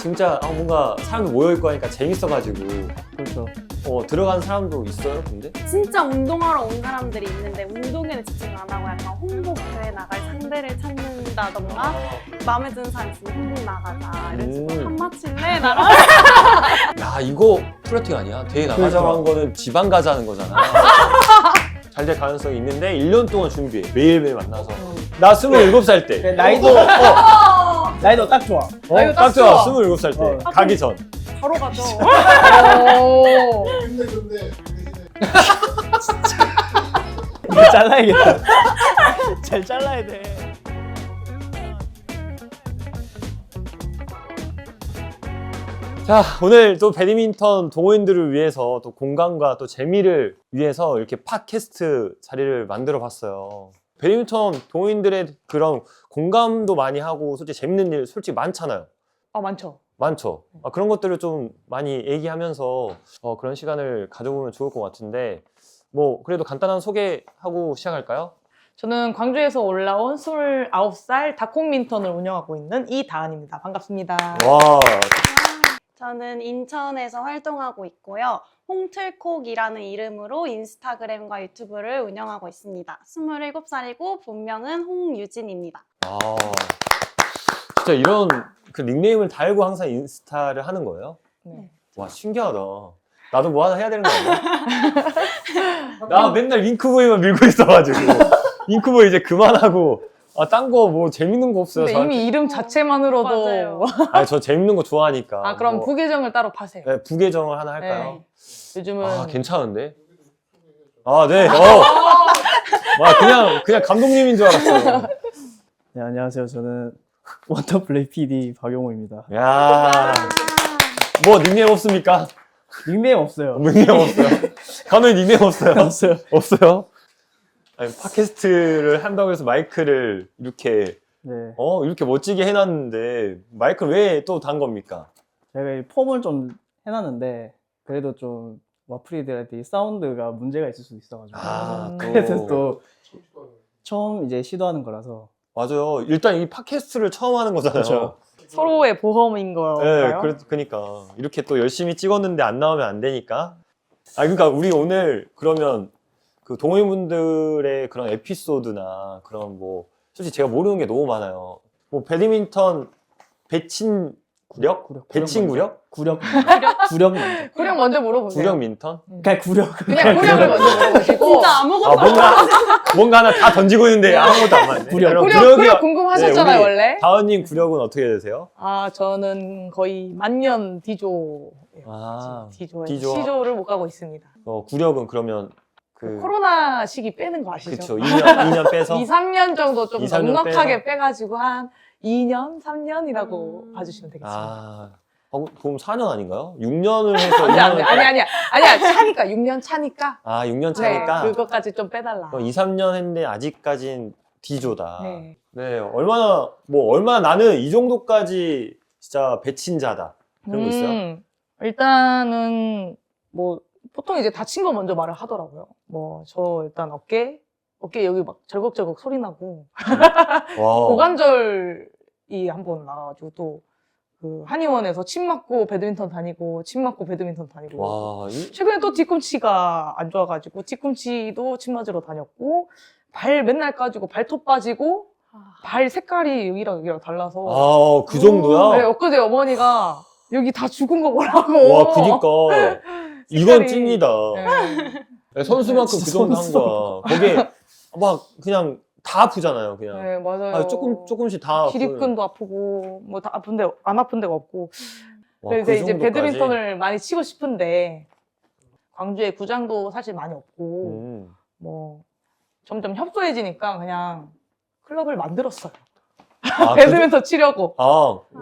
진짜 뭔가 사람들 모여있고 하니까 재밌어가지고 그렇죠. 들어간 사람도 있어요 근데? 진짜 운동하러 온 사람들이 있는데 운동에는 집중 안 하고 약간 홍보교회 나갈 상대를 찾는다던가 마음에 드는 사람 있으면 홍보 나가자 이런 식으로 한 마칠래 나랑 야 이거 플러팅 아니야? 대회 나가자고 한 거는 지방 가자는 거잖아. 잘 될 가능성이 있는데 1년 동안 준비해. 매일매일 만나서. 나 27살 때. 나이도 나이도 딱 좋아. 나이도 딱 딱 좋아. 좋아. 27살 때. 가기 전. 바로 가죠. 근데 이거 잘라야겠다. 잘 잘라야 돼. 자, 오늘 또 배드민턴 동호인들을 위해서 또 공감과 또 재미를 위해서 이렇게 팟캐스트 자리를 만들어 봤어요. 배드민턴 동호인들의 그런 공감도 많이 하고 솔직히 재밌는 일 솔직히 많잖아요. 많죠. 많죠. 그런 것들을 좀 많이 얘기하면서 그런 시간을 가져보면 좋을 것 같은데 뭐 그래도 간단한 소개하고 시작할까요? 저는 광주에서 올라온 29살 닭콩민턴을 운영하고 있는 이다은입니다. 반갑습니다. 와, 저는 인천에서 활동하고 있고요. 홍틀콕이라는 이름으로 인스타그램과 유튜브를 운영하고 있습니다. 27살이고 본명은 홍유진입니다. 진짜 이런 그 닉네임을 달고 항상 인스타를 하는 거예요? 네. 와, 신기하다. 나도 뭐 하나 해야 되는 거 아니야? 나 맨날 윙크보이만 밀고 있어가지고 윙크보이 이제 그만하고 딴 거 뭐 재밌는 거 없어요. 근데 저한테. 이미 이름 자체만으로도 맞아요. 저 재밌는 거 좋아하니까. 그럼 뭐, 부계정을 따로 파세요. 네, 부계정을 하나 할까요? 네. 요즘은 괜찮은데? 네. 그냥 감독님인 줄 알았어요. 네, 안녕하세요. 저는 원터플레이 PD 박용호입니다. 야, 뭐 닉네임 없습니까? 닉네임 없어요. 닉네임 없어요. 감독님 닉네임 없어요? 없어요. 없어요? 아니, 팟캐스트를 한다고 해서 마이크를 이렇게 네. 이렇게 멋지게 해놨는데 마이크를 왜 또 단 겁니까? 제가 이 폼을 좀 해놨는데 그래도 좀 와플이들한테 이 사운드가 문제가 있을 수도 있어가지고 그래서 또 처음 이제 시도하는 거라서 맞아요. 일단 이 팟캐스트를 처음 하는 거잖아요. 그렇죠. 서로의 보험인 걸까요? 네, 그러니까 이렇게 또 열심히 찍었는데 안 나오면 안 되니까. 그러니까 우리 오늘 그러면 그 동호인분들의 그런 에피소드나 그런 뭐 솔직히 제가 모르는 게 너무 많아요. 뭐 배드민턴 배친구력? 배친구력? 구력 먼저. 구력 먼저 물어보세요. 구력 민턴? 그냥 구력. 그냥 구력을 먼저 물어보시고. 진짜 아무것도 뭔가 하나 다 던지고 있는데 아무것도 안 맞네. 구력. 그럼 구력 궁금하셨잖아요, 우리 원래. 다은님 구력은 어떻게 되세요? 저는 거의 만년 D조예요. D조예요. D조. C조를 못 가고 있습니다. 구력은 그러면 코로나 시기 빼는 거 아시죠? 그쵸. 2년 빼서 2, 3년 정도 좀 2, 3년 넉넉하게 빼가지고 한 2년, 3년이라고 봐주시면 되겠습니다. 그럼 4년 아닌가요? 6년을 해서 아니야. 차니까 6년 차니까. 6년 차니까. 네, 그것까지 좀 빼달라. 2, 3년 했는데 아직까진 D조다. 네. 얼마나 나는 이 정도까지 진짜 배친자다. 그런 거 있어요? 일단은 뭐 보통 이제 다친 거 먼저 말을 하더라고요. 저 일단 어깨 여기 막 절걱절걱 소리 나고 와. 고관절이 한번 나가지고 또 그 한의원에서 침 맞고 배드민턴 다니고 침 맞고 배드민턴 다니고 와. 최근에 또 뒤꿈치가 안 좋아가지고 뒤꿈치도 침 맞으러 다녔고 발 맨날 까지고 발톱 빠지고 발 색깔이 여기랑 달라서 그 정도야? 네, 엊그제 어머니가 여기 다 죽은 거 보라고. 와, 그니까. 이건 찐이다. 네. 선수만큼 그 정도 한 거야. 거기에 막 그냥 다 아프잖아요, 그냥. 네, 맞아요. 조금씩 다. 기립근도 아프고 뭐 다 아픈데 안 아픈 데가 없고. 와, 그래서 그 이제 정도까지? 배드민턴을 많이 치고 싶은데 광주에 구장도 사실 많이 없고 뭐 점점 협소해지니까 그냥 클럽을 만들었어요. 배드민턴 치려고.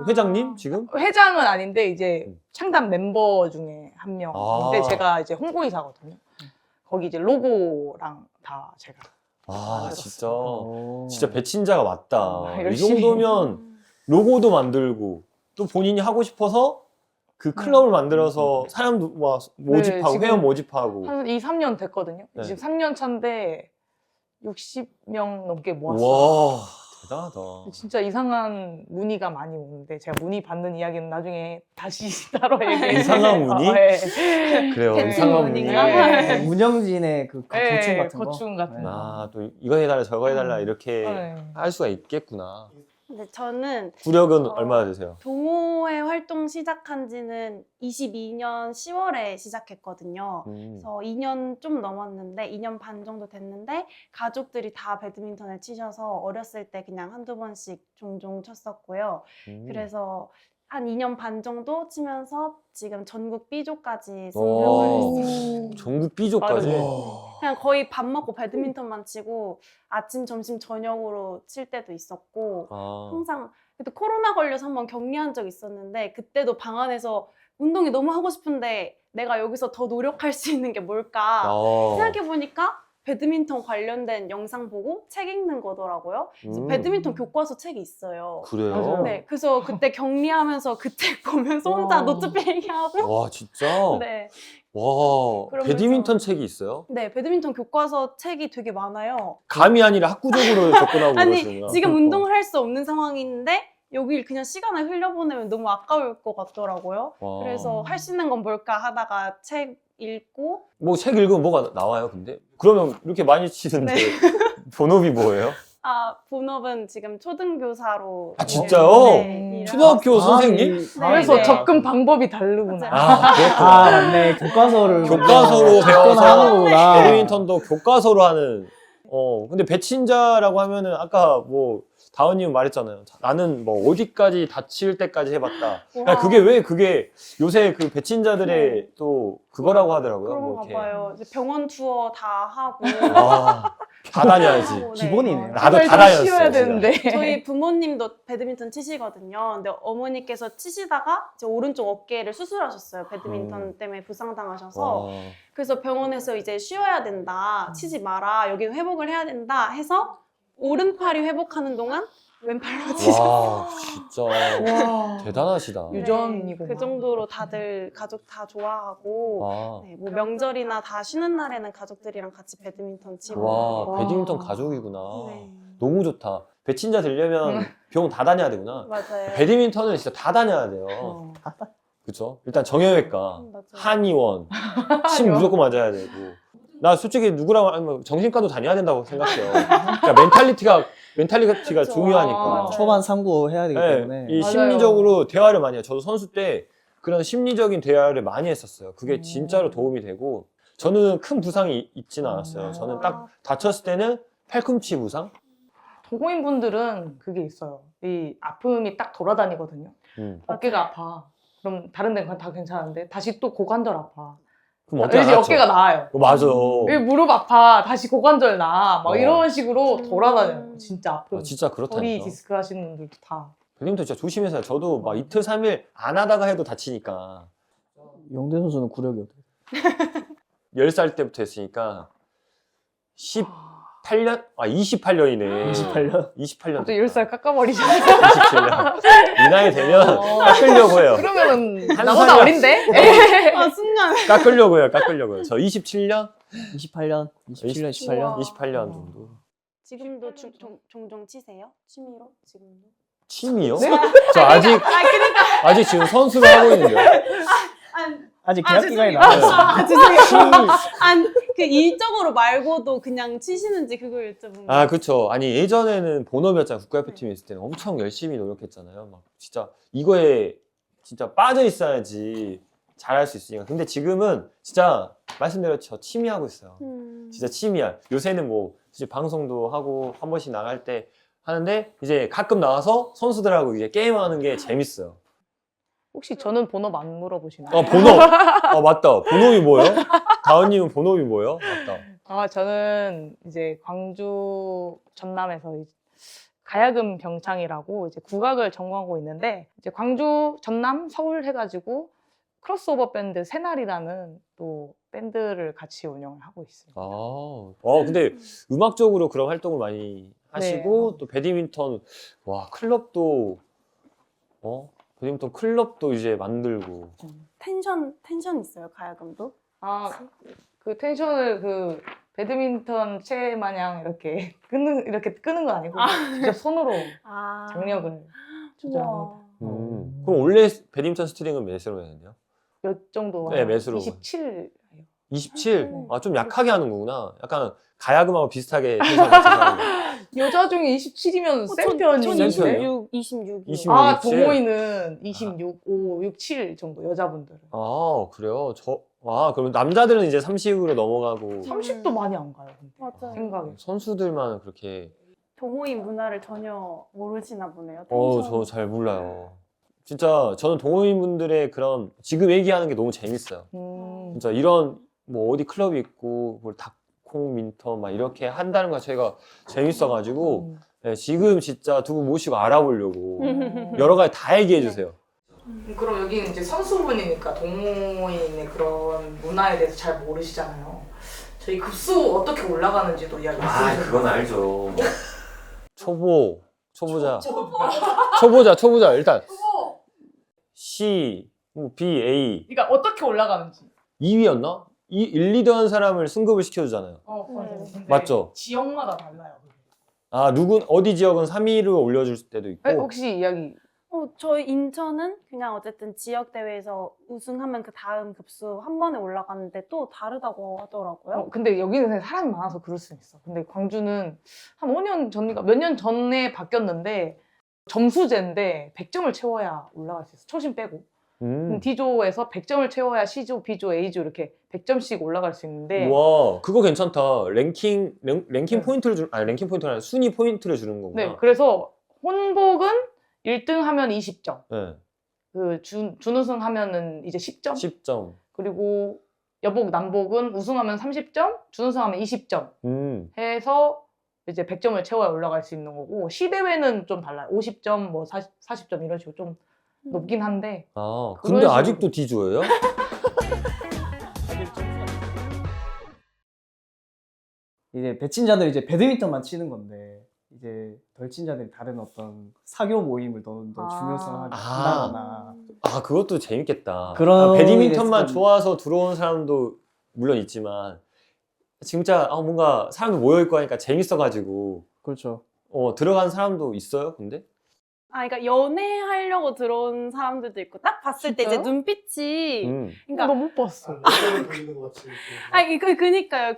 회장님 지금? 회장은 아닌데 이제 창단 멤버 중에 한 명. 근데 제가 이제 홍보이사거든요. 거기 이제 로고랑 다 제가. 진짜 배친자가 맞다. 이 열심히. 정도면 로고도 만들고 또 본인이 하고 싶어서 그 클럽을 만들어서 사람도 모집하고 지금 회원 모집하고. 한 2, 3년 됐거든요. 네. 지금 3년 차인데 60명 넘게 모았어요. 와, 대단하다. 진짜 이상한 문의가 많이 오는데 제가 문의 받는 이야기는 나중에 다시 따로 얘기해. 이상한 문의? 네. 그래요. 팬 이상한 문의인가? 문의. 문영진의 그 네, 고충 같은 거. 고충 같은 네. 거. 아, 또 이거 해달라 저거 해달라 이렇게 네. 할 수가 있겠구나. 근데 저는 구력은 어, 얼마나 되세요? 동호회 활동 시작한 지는 22년 10월에 시작했거든요. 그래서 2년 좀 넘었는데 2년 반 정도 됐는데 가족들이 다 배드민턴을 치셔서 어렸을 때 그냥 한두 번씩 종종 쳤었고요. 그래서 한 2년 반 정도 치면서 지금 전국 B조까지 승격을 했어요. 전국 B조까지? 빠르네. 그냥 거의 밥 먹고 배드민턴만 치고 아침, 점심, 저녁으로 칠 때도 있었고 아, 항상 그때 코로나 걸려서 한번 격리한 적 있었는데 그때도 방 안에서 운동이 너무 하고 싶은데 내가 여기서 더 노력할 수 있는 게 뭘까 생각해보니까 배드민턴 관련된 영상 보고 책 읽는 거더라고요. 그래서 배드민턴 교과서 책이 있어요. 그래요? 맞아요. 네, 그래서 그때 격리하면서 그 책 보면서 혼자 와. 노트 필기하고 와, 진짜? 네, 와, 그러면서- 배드민턴 책이 있어요? 네, 배드민턴 교과서 책이 되게 많아요. 감이 아니라 학구적으로 접근하고 아니 그러시구나. 지금 그러니까. 운동을 할 수 없는 상황인데 여기 그냥 시간을 흘려보내면 너무 아까울 것 같더라고요. 와. 그래서 할 수 있는 건 뭘까 하다가 책 읽고 뭐 책 읽으면 뭐가 나와요, 근데? 그러면 이렇게 많이 치는데 네. 본업이 뭐예요? 본업은 지금 초등교사로 아, 진짜요? 일을 초등학교 선생님? 그래서 네. 접근 방법이 다르구나. 맞아요. 아, 그렇구나. 아 맞네 교과서를 교과서로 배워서 하는구나. 배드민턴도 교과서로 하는. 근데 배친자라고 하면은 아까 뭐 다은님 말했잖아요. 나는 뭐 어디까지 다칠 때까지 해봤다. 그러니까 그게 요새 그 배친자들의 네. 또 그거라고 하더라고요. 그런가 뭐 이렇게. 봐요. 이제 병원 투어 다 하고 아, 다 다녀야지. 하고, 네. 기본이네요. 나도 제발 다 좀 다녔어요. 쉬어야 진짜. 되는데. 저희 부모님도 배드민턴 치시거든요. 근데 어머니께서 치시다가 제 오른쪽 어깨를 수술하셨어요. 배드민턴 때문에 부상당하셔서. 와. 그래서 병원에서 이제 쉬어야 된다. 치지 마라. 여기 회복을 해야 된다 해서 오른팔이 회복하는 동안 왼팔로 치셨어요. 와, 진짜 와. 대단하시다. 유전이구나. 그 정도로 다들 가족 다 좋아하고 와, 네, 뭐 명절이나 다 쉬는 날에는 가족들이랑 같이 배드민턴 치고 와, 와. 배드민턴 가족이구나. 네. 너무 좋다. 배친자 되려면 병원 다 다녀야 되구나. 맞아요. 배드민턴은 진짜 다 다녀야 돼요. 어. 그쵸? 일단 정형외과, 맞아요. 한의원, 침 무조건 맞아야 되고. 나 솔직히 누구랑 아니면 정신과도 다녀야 된다고 생각해요. 그러니까 멘탈리티가 그쵸. 중요하니까. 아, 초반 상부 해야 되기 때문에 이 맞아요. 심리적으로 대화를 많이 해요. 저도 선수 때 그런 심리적인 대화를 많이 했었어요. 그게 진짜로 도움이 되고. 저는 큰 부상이 있지는 않았어요. 저는 딱 다쳤을 때는 팔꿈치 부상? 동호인분들은 그게 있어요. 이 아픔이 딱 돌아다니거든요. 어깨가 아파. 그럼 다른 데는 다 괜찮은데 다시 또 고관절 아파. 그럼 어떻게 이제 알았죠? 어깨가 나아요. 맞아. 왜 무릎 아파. 다시 고관절 나. 막 이런 식으로 음. 돌아다녀요. 진짜 아픔. 진짜 허리 그렇다니까. 디스크 하시는 분들도 다. 배드민턴 진짜 조심해서 해요. 저도 막 이틀, 3일 안 하다가 해도 다치니까. 영대 선수는 구력이 어떻게 10살 때부터 했으니까 18년? 아, 28년이네. 28년? 28년. 갑자기 10살 깎아버리죠. 27년. 이 나이 되면 깎으려고 해요. 그러면은 한 나보다 살이야. 어린데? 아 순간 깎으려고요. 저 27년? 28년? 27년, 28년? 우와. 28년 정도. 지금도 종종 치세요? 취미로 지금도? 취미요? 네? 저 아직 지금 선수를 하고 있는데요. 아직 아, 계약 기간이 죄송해요. 남아요. 죄송해요. 그 일적으로 말고도 그냥 치시는지 그걸 여쭤본 아, 그쵸. 아니, 예전에는 본업이었잖아요. 국가대표팀에 있을 때는 엄청 열심히 노력했잖아요. 막, 진짜, 이거에 진짜 빠져 있어야지 잘할 수 있으니까. 근데 지금은 진짜, 말씀드렸죠. 취미 하고 있어요. 진짜 취미야. 요새는 뭐, 사실 방송도 하고, 한 번씩 나갈 때 하는데, 이제 가끔 나와서 선수들하고 이제 게임하는 게 재밌어요. 혹시 저는 본업 안 물어보시나요? 본업! 맞다. 본업이 뭐예요? 다은님은 본업이 뭐예요? 맞다. 저는 이제 광주 전남에서 가야금 병창이라고 이제 국악을 전공하고 있는데 이제 광주, 전남, 서울 해가지고 크로스오버 밴드 새날이라는 또 밴드를 같이 운영을 하고 있습니다. 근데 음악적으로 그런 활동을 많이 하시고, 또 배드민턴, 클럽도, 배드민턴 클럽도 이제 만들고. 텐션 있어요 가야금도? 그 텐션을 배드민턴 채 마냥 이렇게 끄는 거 아니고 직접 손으로 아. 장력을 조절합니다. 우와. 그럼 원래 배드민턴 스트링은 몇으로 해야 되나요? 몇 정도? 네, 몇으로? 27. 27? 음. 아, 좀 약하게 하는 거구나. 약간 가야금하고 비슷하게 텐션 맞춰서 하는 거. 여자 중에 27이면 센 전 편인데. 26, 26이요. 26. 아, 27? 동호인은 26, 5, 6, 7 정도 여자분들은. 아, 그래요? 그러면 남자들은 이제 30으로 넘어가고 30도 많이 안 가요. 근데. 맞아요. 생각에. 선수들만 그렇게 동호인 문화를 전혀 모르시나 보네요. 저 잘 몰라요. 진짜 저는 동호인분들의 그런 지금 얘기하는 게 너무 재밌어요. 진짜 이런 뭐 어디 클럽이 있고 뭐 닭콩 민터 막 이렇게 한다는 거 저희가 재밌어가지고 네, 지금 진짜 두 분 모시고 알아보려고 여러 가지 다 얘기해 주세요. 그럼 여기는 이제 선수분이니까 동호인의 그런 문화에 대해서 잘 모르시잖아요. 저희 급수 어떻게 올라가는지도 이야기 해주세요. 알죠. 초보자 일단 C, B, A 그러니까 어떻게 올라가는지. 2위였나? 1, 2등 한 사람을 승급을 시켜주잖아요. 맞아요. 근데 맞죠? 지역마다 달라요. 아, 어디 지역은 3위로 올려줄 때도 있고. 혹시 이야기? 저희 인천은 그냥 어쨌든 지역 대회에서 우승하면 그 다음 급수 한 번에 올라가는데 또 다르다고 하더라고요. 근데 여기는 사람이 많아서 그럴 수 있어. 근데 광주는 한 5년 전인가 몇 년 전에 바뀌었는데 점수제인데 100점을 채워야 올라갈 수 있어. 초심 빼고. D조에서 100점을 채워야 C조, B조, A조 이렇게 100점씩 올라갈 수 있는데 와, 그거 괜찮다. 랭킹 네. 포인트를 랭킹 포인트가 아니라 순위 포인트를 주는 거구나. 네, 그래서 혼복은 1등 하면 20점. 네. 그 준우승 하면은 이제 10점. 10점. 그리고 여복, 남복은 우승하면 30점, 준우승하면 20점 해서 이제 100점을 채워야 올라갈 수 있는 거고 시대회는 좀 달라요. 50점, 뭐 40점 이런 식으로 좀 높긴 한데 아, 그런 근데 식으로. 아직도 D조예요? 이제 배친자들 이제 배드민턴만 치는 건데 이제 덜 친자들이 다른 어떤 사교 모임을 더 중요성하게 한다거나 아, 그것도 재밌겠다. 그런 배드민턴만 게 좋아서 들어온 사람도 물론 있지만 진짜 뭔가 사람들 모여있고 하니까 재밌어가지고 그렇죠. 들어간 사람도 있어요, 근데? 그러니까 연애하려고 들어온 사람들도 있고 딱 봤을 때 이제 진짜요? 눈빛이 그러니까 나 못 봤어. 그니까요.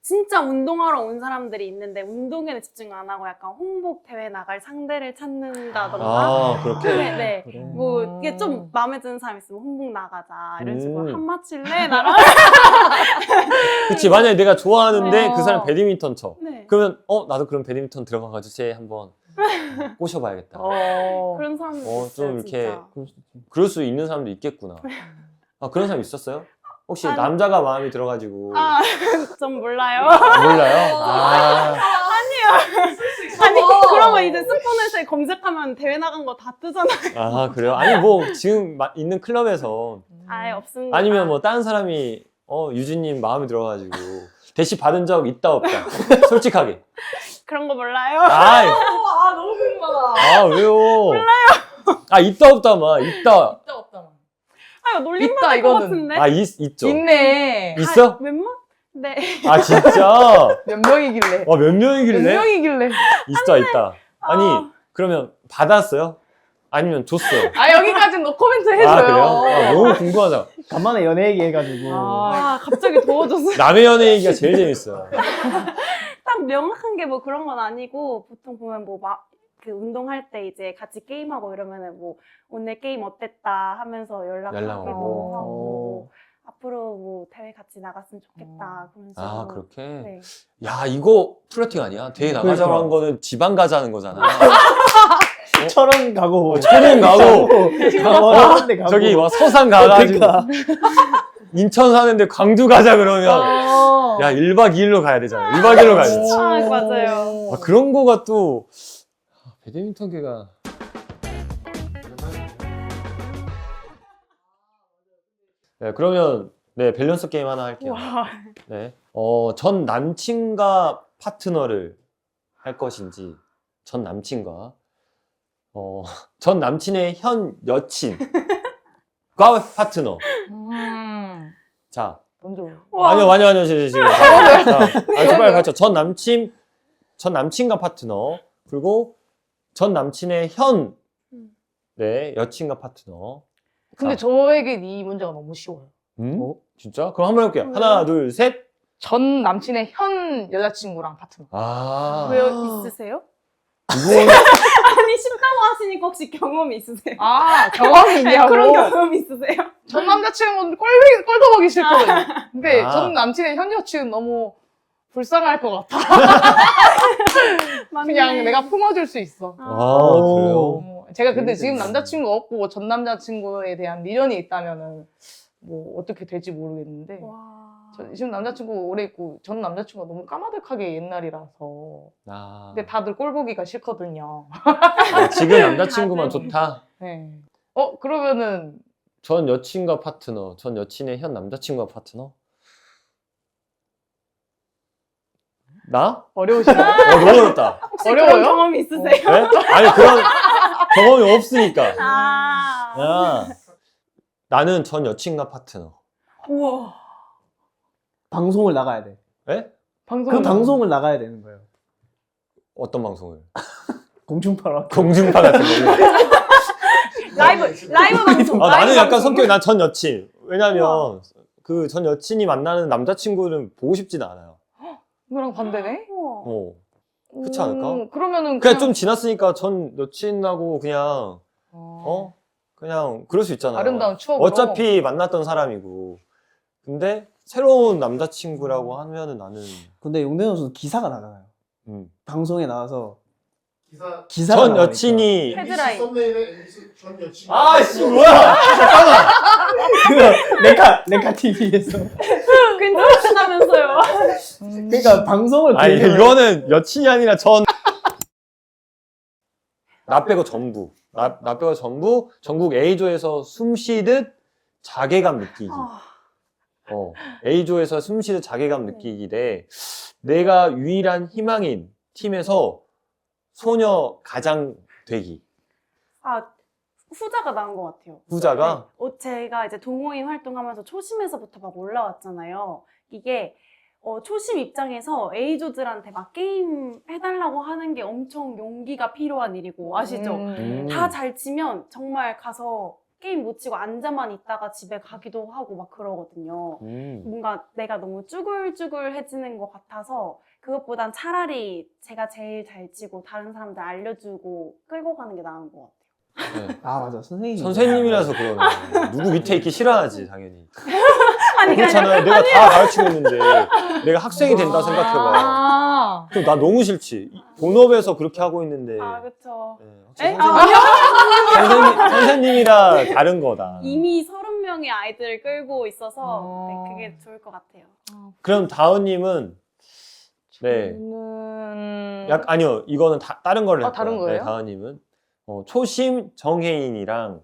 진짜 운동하러 온 사람들이 있는데 운동에는 집중 안 하고 약간 홍복 대회 나갈 상대를 찾는다던가. 그렇게? 네. 그래. 뭐 이게 좀 마음에 드는 사람 있으면 홍복 나가자 이런 식으로 한 맞칠래 나랑. 그치, 만약에 내가 좋아하는데 어. 그 사람 배드민턴 쳐. 네. 그러면 나도 그럼 배드민턴 들어가가지고 쟤 한번 꼬셔봐야겠다. 그런 사람들 있어요. 좀 이렇게 진짜. 그럴 수도 있지. 그럴 수 있는 사람도 있겠구나. 그런 사람 있었어요? 혹시 아니. 남자가 마음에 들어가지고 전 몰라요. 몰라요? 아니 그런 거 이제 스포넷에 검색하면 대회 나간 거 다 뜨잖아요. 그래요? 아니 뭐 지금 있는 클럽에서 아예 없습니다. 아니면 뭐 다른 사람이 유진님 마음에 들어가지고 대시 받은 적 있다 없다 솔직하게. 그런 거 몰라요. 너무 궁금하다. 왜요? 몰라요. 있다 없다 막 있다. 있다 없다. 놀림 있다, 받을 것 이거는. 같은데. 있죠. 있네. 있어? 몇 명? 네. 진짜? 몇 명이길래? 몇 몇 명이길래? 명이길래? 있다. 아니 그러면 받았어요? 아니면 줬어요? 여기까지는 노코멘트 해줘요. 그래요? 너무 궁금하다. 간만에 연애 얘기해가지고 갑자기 더워졌어요. 남의 연애 얘기가 제일 재밌어요. 딱 명확한 게 뭐 그런 건 아니고 보통 보면 그 운동할 때 이제 같이 게임하고 이러면은 뭐 오늘 게임 어땠다 하면서 연락하기도 연락하고. 하고 뭐 앞으로 뭐 대회 같이 나갔으면 좋겠다 그런 식으로. 그렇게? 네. 야, 이거 플러팅 아니야? 대회 나가자고 그러니까. 한 거는 지방 가자는 거잖아. 철원 가고 철원 가고 강원한데 가고 저기 서산 가가지고 그러니까. 인천 사는데 광주 가자 그러면 야 1박 2일로 가야 되잖아. 1박 2일로 가야지. 맞아요. 그런 거가 또 배드민턴계가 네, 그러면 밸런스 게임 하나 할게요. 네. 전 남친과 파트너를 할 것인지 전 남친과 전 남친의 현 여친과 파트너. 자, 먼저. 아니요, 지금. 자, 빨리 가르쳐. 전 남친과 파트너, 그리고 전 남친의 네, 여친과 파트너. 근데 자. 저에겐 이 문제가 너무 쉬워요. 진짜? 그럼 한번 해볼게요. 하나, 둘, 셋. 전 남친의 현 여자친구랑 파트너. 왜요? 있으세요? 이거는 아니 쉽다고 하시니까 혹시 경험이 있으세요? 아, 경험이 있냐고? 그런 경험 있으세요? 전 남자친구는 꼴도 보기 싫거든요. 근데 아. 전 남친의 현 여친은 너무 불쌍할 것 같아. 맞네. 그냥 내가 품어줄 수 있어. 그래요? 제가 근데 지금 재밌겠네. 남자친구 없고 전 남자친구에 대한 미련이 있다면은 뭐 어떻게 될지 모르겠는데 와. 지금 남자친구 오래 있고 전 남자친구가 너무 까마득하게 옛날이라서 근데 다들 꼴 보기가 싫거든요. 지금 남자친구만 다들. 좋다. 네. 그러면은 전 여친과 파트너, 전 여친의 현 남자친구와 파트너? 나? 어려우시나요? 너무 어렵다. 혹시 어려워요? 그런 경험이 있으세요? 네? 아니, 그런 경험이 없으니까. 아. 야, 나는 전 여친과 파트너. 우와. 방송을 나가야 돼. 네? 그 방송을 나가야 되는 거예요. 어떤 방송을? 공중파라. 공중파 같은 거. 라이브 방송. 나는 라이브 약간 방송. 성격이 난 전 여친. 왜냐면 그 전 여친이 만나는 남자친구는 보고 싶진 않아요. 이거랑 반대네? 우와. 그렇지 않을까? 그러면은 그냥 좀 지났으니까 전 여친하고 그냥 그냥 그럴 수 있잖아요. 아름다운 추억으로. 어차피 만났던 사람이고. 근데 새로운 남자친구라고 하면은 나는 근데 용대 선수는 기사가 나가요. 방송에 나와서 기사가 전 나가니까. 여친이 헤드라인. 썸네일에 MBC 전 여친. 아씨 뭐야? 그거 레카 TV에서. 괜찮으시다면서요? 그러니까 방송을 아니 계속- 이거는 여친이 아니라 나 빼고 전부. 나 빼고 전부 전국 A조에서 숨 쉬듯 자괴감 느끼기. A조에서 숨 쉬듯 자괴감 느끼기 대 내가 유일한 희망인 팀에서 소녀 가장 되기. 아, 후자가 나은 것 같아요. 후자가? 네. 제가 이제 동호인 활동하면서 초심에서부터 막 올라왔잖아요. 이게 초심 입장에서 A조들한테 막 게임 해달라고 하는 게 엄청 용기가 필요한 일이고 아시죠? 다 잘 치면 정말 가서 게임 못 치고 앉아만 있다가 집에 가기도 하고 막 그러거든요. 뭔가 내가 너무 쭈글쭈글해지는 것 같아서 그것보단 차라리 제가 제일 잘 치고 다른 사람들 알려주고 끌고 가는 게 나은 것 같아요. 네. 아 맞아 선생님. 선생님이라서 그러네. 누구 밑에 있기 싫어하지 당연히. 아니, 그렇잖아요. 내가 다 가르치고 있는데 내가 학생이 된다 생각해봐. 아, 또 나 너무 싫지. 본업에서 그렇게 하고 있는데. 아, 그쵸. 네, 에? 확실히 선생님이라 다른 거다. 이미 30명의 아이들을 끌고 있어서 어. 네, 그게 좋을 것 같아요. 그럼 다은님은 네. 아니요 이거는 다른 거를 할 다른 거예요. 거예요? 네, 다은님은 초심 정혜인이랑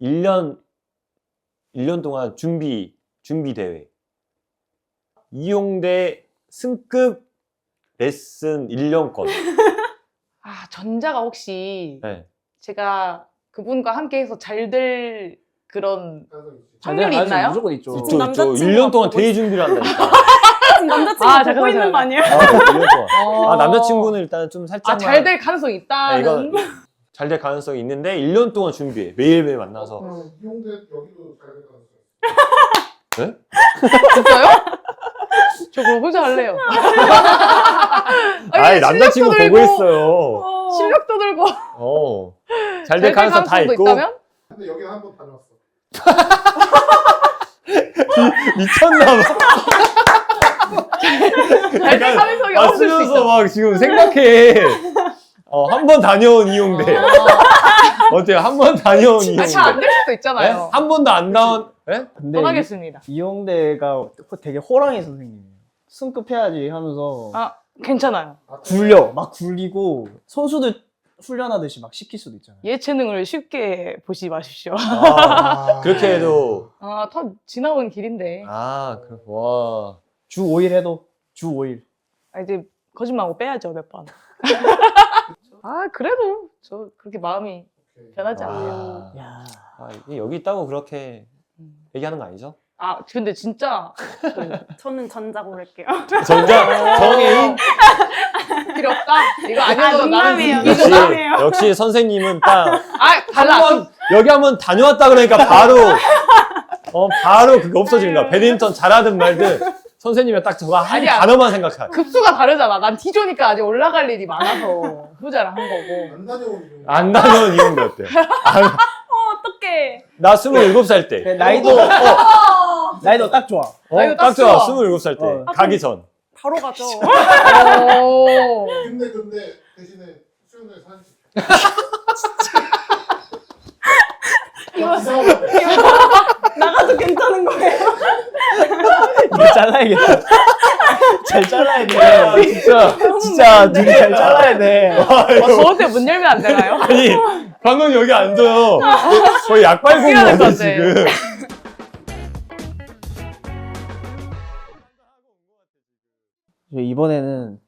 1년 동안 준비 대회 이용대 승급 레슨 1년권. 전자가 혹시 네. 제가 그분과 함께해서 잘 될 그런 잘 확률이 돼야지, 있나요? 무조건 있죠. 있죠, 있죠. 남자친구가 1년 동안 보고 대회 준비를 한다니까. 지금 남자친구 아, 보고 잠깐만, 있는 거 아니에요? 1년 동안. 남자친구는 일단 좀 살짝만. 잘 될 가능성이 있다는. 이건 잘 될 가능성이 있는데 1년 동안 준비해. 매일매일 만나서. 이용대 여기도 잘 될 가능성. 네? 진짜요? 저 그럼 혼자 할래요. 아니 남자친구 실력도 보고 들고, 있어요. 실력도 들고 잘 될 가능성 다 가능성도 있고. 있다면? 근데 여기 한 번 다녀왔어. 미쳤나봐. 잘 될 가능성이 없을 수 쓰면서 있어. 막 지금 생각해. 한 번 다녀온 이용대. 어때요? 한 번 다녀온 이용대. 잘 될 수도 네? 있잖아요. 한 번도 안 나온. 네? 근데 떠나겠습니다. 이용대가 되게 호랑이 선생님이에요. 승급해야지 하면서 괜찮아요. 굴려 막 굴리고 선수들 훈련하듯이 막 시킬 수도 있잖아요. 예체능을 쉽게 보지 마십시오. 그렇게 해도. 다 지나온 길인데. 와. 주 5일 해도 주 5일. 이제 거짓말하고 빼야죠, 몇 번. 그래도 저 그렇게 마음이 변하지 않아요. 야. 이게 여기 있다고 그렇게 얘기하는 거 아니죠? 아 근데 진짜 저는 전자 고를게요. 전자 정혜인. 필요 없다. 이거 아니어도 농담이에요. 나는 역시 농담이에요. 역시 선생님은 딱 아 달라. 한번 여기 한번 다녀왔다 그러니까 바로 바로 그게 없어지는 거야. 배드민턴 잘하든 말든 선생님이 딱 저거 한 아니야. 단어만 생각하. 급수가 다르잖아. 난 D조니까 아직 올라갈 일이 많아서 후자를 한 거고. 안 다녀온 이유. 안 다녀온 이유는 어때? 어떡해. 나 27살 때. 나이도 나이도 딱 좋아. 나이도 딱 딱 좋아. 좋아. 27살 때. 어. 가기 전. 바로 가죠. 오. 근데 대신에 수영장에 사진 찍혀. 이거 이상하다. 나가도 괜찮은 거예요? 이거 잘라야겠다. 잘 잘라야 돼. 진짜 둘이 잘 잘라야 돼. 저한테 문 열면 안 되나요? 아니 방금 여기 앉아요. 거의 약 빨고 뛰어야 있는 될 건데 것 같아. 지금. 이번에는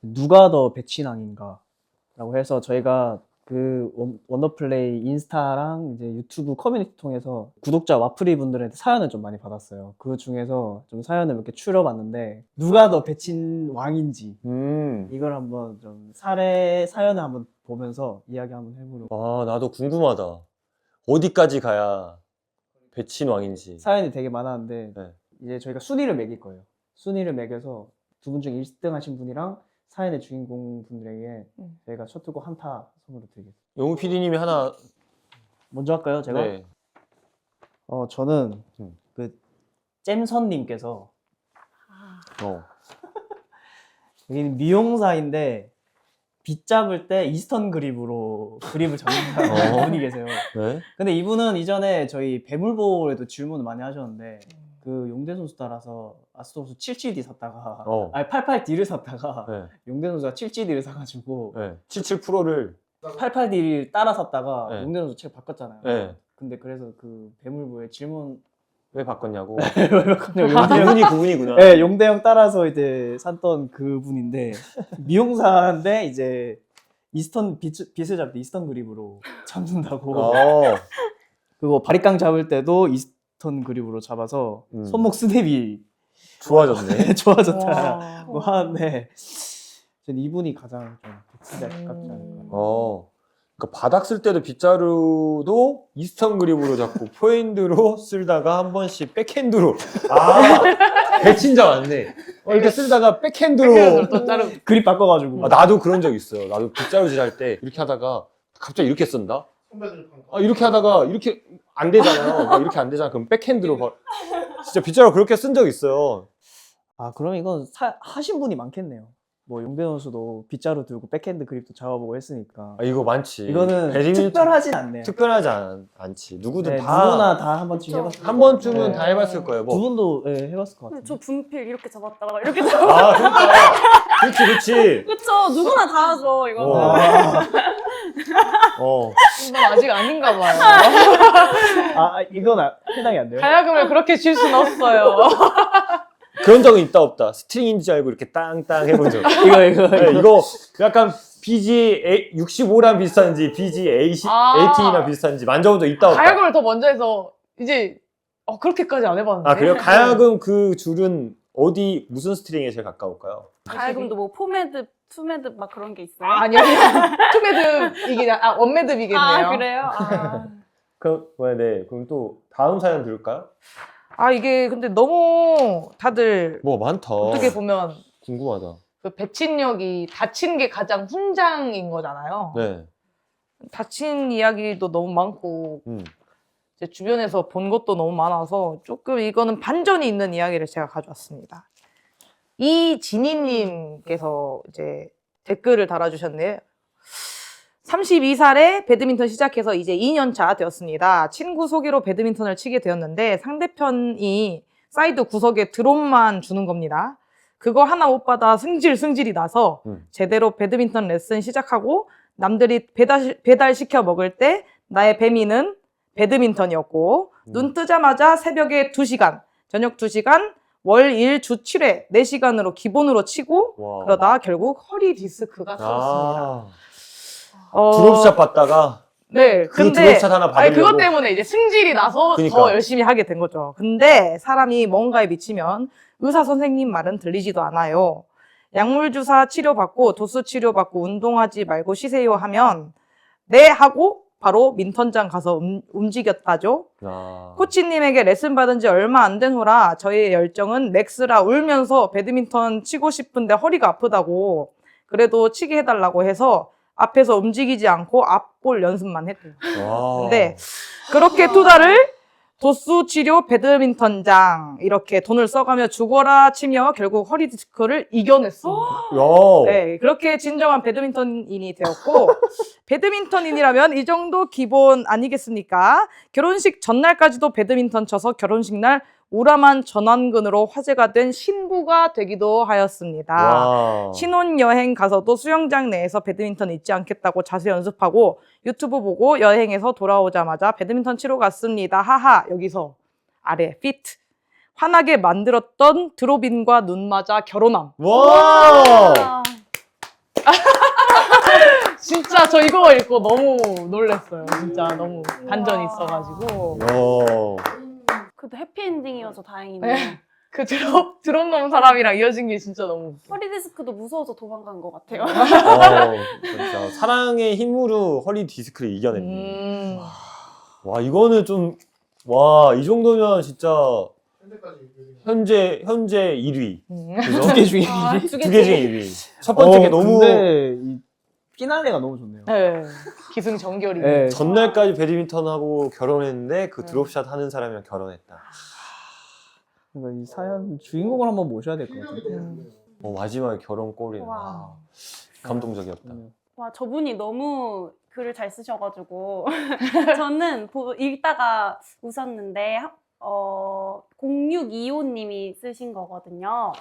누가 더 배친왕인가라고 해서 저희가 그 원더플레이 인스타랑 이제 유튜브 커뮤니티 통해서 구독자 와프리 분들한테 사연을 좀 많이 받았어요. 그 중에서 좀 사연을 몇 개 추려봤는데 누가 더 배친왕인지 이걸 한번 좀 사연을 한번 보면서 이야기 한번 해보려고. 아 나도 궁금하다. 어디까지 가야 배친 왕인지. 사연이 되게 많았는데 네. 이제 저희가 순위를 매길 거예요. 순위를 매겨서 두 분 중 1등 하신 분이랑 사연의 주인공 분들에게 저희가 셔틀콕 한타 선물로 드리겠습니다. 영우 PD님이 하나. 먼저 할까요, 제가? 네. 저는 음. 그 잼선님께서 여기는 미용사인데 빗 잡을 때 이스턴 그립으로 그립을 잡는 분이 계세요. 네. 근데 이분은 이전에 저희 배물볼에도 질문을 많이 하셨는데 그 용대 선수 따라서 아스토스 77D 샀다가 아니 88D를 샀다가 네. 용대 선수가 77D를 사가지고 네. 77%를 88D를 따라 샀다가 네. 용대 선수 책 바꿨잖아요. 네. 근데 그래서 그 배물보에 질문 왜 바꿨냐고. 왜 바꿨냐고 용대 형 그분이구나. 네, 용대형 따라서 이제 샀던 그분인데 미용사인데 이제 이스턴 빗을 잡을 때 이스턴 그립으로 잡는다고. 그리고 바리깡 잡을 때도 이스턴 그립으로 잡아서 손목 스냅이 좋아졌네. 좋아졌다고 하는데 저는 이분이 가장 좀 진짜 가깝지 않을까. 그러니까 바닥 쓸 때도 빗자루도 이스턴 그립으로 잡고 포핸드로 쓰다가 한 번씩 백핸드로. 배친자 맞네. 이렇게 쓰다가 백핸드로. 또 자르고. 그립 바꿔가지고. 나도 그런 적 있어요. 나도 빗자루질 할 때 이렇게 하다가 갑자기 이렇게 쓴다. 선배들 방. 이렇게 하다가 이렇게 안 되잖아요. 이렇게 안 되잖아. 그럼 백핸드로 진짜 빗자루 그렇게 쓴 적 있어요. 그럼 이건 하신 분이 많겠네요. 뭐 용대 선수도 빗자루 들고 백핸드 그립도 잡아보고 했으니까. 이거 많지. 이거는 특별하진 않네요. 특별하지 않지. 누구든 네, 다 누구나 다 한 번쯤 해봤을 한 번쯤은 네. 다 해봤을 거예요. 두 분도 해봤을 것 같아요. 저 분필 이렇게 잡았다가 이렇게 잡았다가. 그러니까. 그렇지. 그쵸. 누구나 다 하죠, 이거는. 넌 아직 아닌가 봐요. 이건 해당이 안 돼요? 가야금을 그렇게 칠 순 없어요. 그런 적은 있다 없다. 스트링인지 알고 이렇게 땅땅 해본 적. 이거 약간 BG 65랑 비슷한지 BG 18이나 비슷한지 만져본 적 있다 없다. 가야금을 더 먼저 해서 이제 그렇게까지 안 해봤는데. 그래요? 가야금 그 줄은 무슨 스트링에 제일 가까울까요? 가야금도 뭐 포매듭, 투매듭 막 그런 게 있어요? 아니요. 투매듭이긴 원매듭이겠네요. 그래요? 그럼 또 다음 사연 들을까요? 이게 근데 너무 다들 뭐가 많다. 어떻게 보면 궁금하다. 그 배친력이 다친 게 가장 훈장인 거잖아요. 네. 다친 이야기도 너무 많고 제 주변에서 본 것도 너무 많아서 조금 이거는 반전이 있는 이야기를 제가 가져왔습니다. 이진희님께서 이제 댓글을 달아주셨네요. 32살에 배드민턴 시작해서 이제 2년 차 되었습니다. 친구 소개로 배드민턴을 치게 되었는데 상대편이 사이드 구석에 드롭만 주는 겁니다. 그거 하나 못 받아 승질이 나서 제대로 배드민턴 레슨 시작하고 남들이 배달시켜 먹을 때 나의 배미는 배드민턴이었고 눈 뜨자마자 새벽에 2시간, 저녁 2시간, 월 1, 주 7회 4시간으로 기본으로 치고 그러다 결국 허리 디스크가 생겼습니다. 드롭샷 받다가 네, 그 근데 드롭샷 하나 아니 받으려고. 그것 때문에 이제 승질이 나서 그니까. 더 열심히 하게 된 거죠. 근데 사람이 뭔가에 미치면 의사 선생님 말은 들리지도 않아요. 약물 주사 치료받고 도수 치료받고 운동하지 말고 쉬세요 하면 네 하고 바로 민턴장 가서 움직였다죠. 아. 코치님에게 레슨 받은 지 얼마 안 된 후라 저희의 열정은 맥스라 울면서 배드민턴 치고 싶은데 허리가 아프다고 그래도 치게 해달라고 해서 앞에서 움직이지 않고 앞볼 연습만 했대요. 와. 근데 그렇게 2달을 도수 치료 배드민턴장 이렇게 돈을 써가며 죽어라 치며 결국 허리 디스크를 이겨냈습니다. 야. 네, 그렇게 진정한 배드민턴인이 되었고 배드민턴인이라면 이 정도 기본 아니겠습니까? 결혼식 전날까지도 배드민턴 쳐서 결혼식 날 우람한 전완근으로 화제가 된 신부가 되기도 하였습니다. 와. 신혼여행 가서도 수영장 내에서 배드민턴 잊지 않겠다고 자세 연습하고 유튜브 보고 여행에서 돌아오자마자 배드민턴 치러 갔습니다. 하하. 여기서 아래 피트. 환하게 만들었던 드로빈과 눈 맞아 결혼함. 와. 아, 진짜 저 이거 읽고 너무 놀랐어요. 진짜 너무 반전이 있어가지고. 야. 그래도 해피엔딩이어서 다행이네요. 네. 그 드럼 넘은 사람이랑 이어진 게 진짜 너무 웃겨. 허리 디스크도 무서워서 도망간 것 같아요. 진짜 사랑의 힘으로 허리 디스크를 이겨냈네. 와, 이거는 좀, 와, 이 정도면 진짜 현재까지 현재 1위. 그죠? 2개 중에 아, 1위. 두 개 2개 중에 1위. 첫 번째 게 너무 근데 이 피날레가 너무 좋네요. 네. 기승전결이. 네. 전날까지 배드민턴하고 결혼했는데 그 네. 드롭샷 하는 사람이랑 결혼했다. 그러니까 이 사연 주인공을 한번 모셔야 될 것 같아요. 마지막에 결혼 꼴이. 와. 와. 감동적이었다. 와, 저분이 너무 글을 잘 쓰셔가지고 저는 읽다가 웃었는데 0625님이 쓰신 거거든요.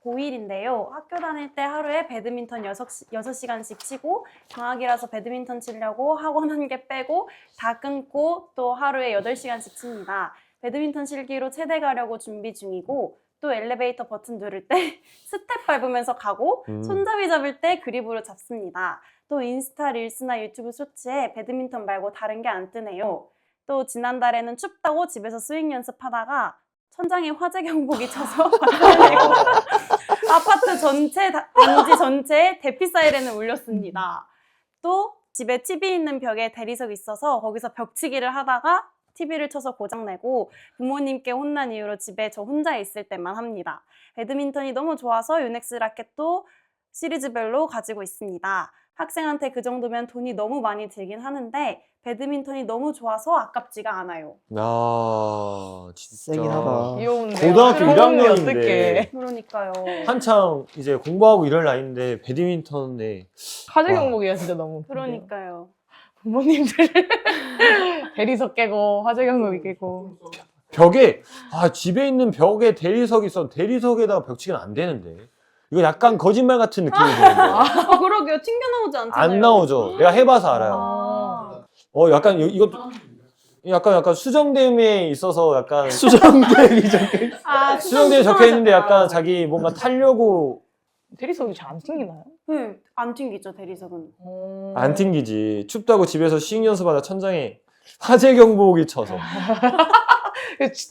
고1인데요. 학교 다닐 때 하루에 배드민턴 6시간씩 치고 방학이라서 배드민턴 치려고 학원 한 개 빼고 다 끊고 또 하루에 8시간씩 칩니다. 배드민턴 실기로 체대 가려고 준비 중이고 또 엘리베이터 버튼 누를 때 스텝 밟으면서 가고 손잡이 잡을 때 그립으로 잡습니다. 또 인스타 릴스나 유튜브 쇼츠에 배드민턴 말고 다른 게 안 뜨네요. 또 지난달에는 춥다고 집에서 스윙 연습하다가 천장에 화재 경보기 쳐서 아파트 전체 단지 전체에 대피 사이렌을 울렸습니다. 또 집에 TV 있는 벽에 대리석이 있어서 거기서 벽치기를 하다가 TV를 쳐서 고장내고 부모님께 혼난 이후로 집에 저 혼자 있을 때만 합니다. 배드민턴이 너무 좋아서 유넥스 라켓도 시리즈별로 가지고 있습니다. 학생한테 그 정도면 돈이 너무 많이 들긴 하는데 배드민턴이 너무 좋아서 아깝지가 않아요. 야, 진짜. 세긴 하다. 귀여운데. 고등학교 1학년인데. 어떡해. 그러니까요. 한창 이제 공부하고 이럴 나이인데 배드민턴에 화재 와. 경보기가 진짜 너무 웃긴데요. 그러니까요. 부모님들 대리석 깨고 화재 경보기 깨고. 벽에 집에 있는 벽에 대리석이 있어. 대리석에다가 벽치기는 안 되는데. 이거 약간 거짓말 같은 느낌이 드는데. 그러게요. 튕겨 나오지 않잖아요. 안 나오죠. 내가 해봐서 알아요. 아. 약간 이것도 약간 수정댐에 있어서 약간 수정대기 전에 아, 수정댐에 적혀 있는데 약간 자기 뭔가 타려고 대리석이 잘 안 튕기나요? 네, 안 튕기죠, 대리석은. 안 튕기지. 춥다고 집에서 시잉 연습하다 천장에 화재 경보기 쳐서.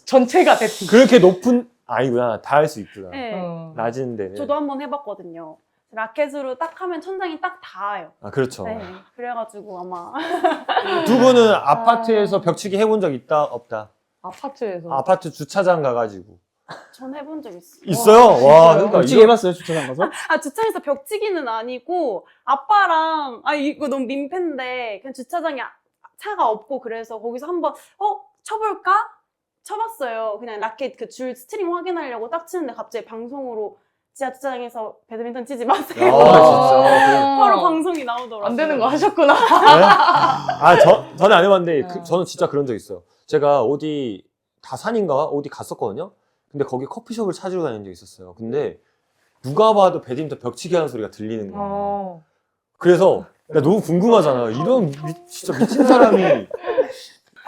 전체가 대피. 그렇게 높은 아니구나. 다 할 수 있구나. 네. 낮은 데는. 저도 한번 해봤거든요. 라켓으로 딱 하면 천장이 딱 닿아요. 그렇죠. 네. 그래가지고 아마. 두 분은 아파트에서 벽치기 해본 적 있다? 없다? 아파트에서. 아파트 주차장 가가지고. 전 해본 적 있어요. 있어요? 와, 그러니까 벽치기 해봤어요 주차장 가서? 아, 주차장에서 벽치기는 아니고, 아빠랑, 이거 너무 민폐인데, 그냥 주차장에 차가 없고, 그래서 거기서 한번, 쳐볼까? 쳐봤어요. 그냥 라켓 그 줄 스트링 확인하려고 딱 치는데, 갑자기 방송으로 지하 주차장에서 배드민턴 치지 마세요. 진짜. 바로 방송이 나오더라고요. 안 되는 거 하셨구나. 네? 저는 안 해봤는데, 어. 저는 진짜 그런 적 있어요. 제가 어디, 다산인가? 어디 갔었거든요? 근데 거기 커피숍을 찾으러 다닌 적이 있었어요. 근데 누가 봐도 배드민턴 벽치기 하는 소리가 들리는 거야. 그래서 나 너무 궁금하잖아. 이런 진짜 미친 사람이.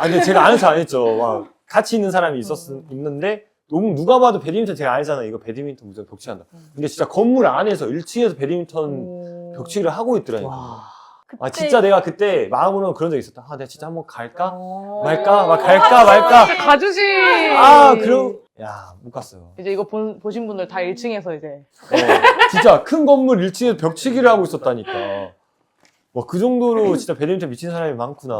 근데 제가 아는 척 안 했죠. 막 같이 있는 사람이 있는데 너무 누가 봐도 배드민턴 제가 알잖아요. 이거 배드민턴 무조건 벽치기 한다. 근데 진짜 건물 안에서 1층에서 배드민턴 벽치기를 하고 있더라니까. 와. 아 진짜 내가 그때 마음으로는 그런 적 있었다. 아 내가 진짜 한번 갈까? 어. 말까? 막 갈까 말까? 가주시. 아 그럼 야 못 갔어요. 이제 이거 보신 분들 다 1층에서 이제 진짜 큰 건물 1층에서 벽치기를 하고 있었다니까. 와 그 정도로 진짜 배드민턴 미친 사람이 많구나.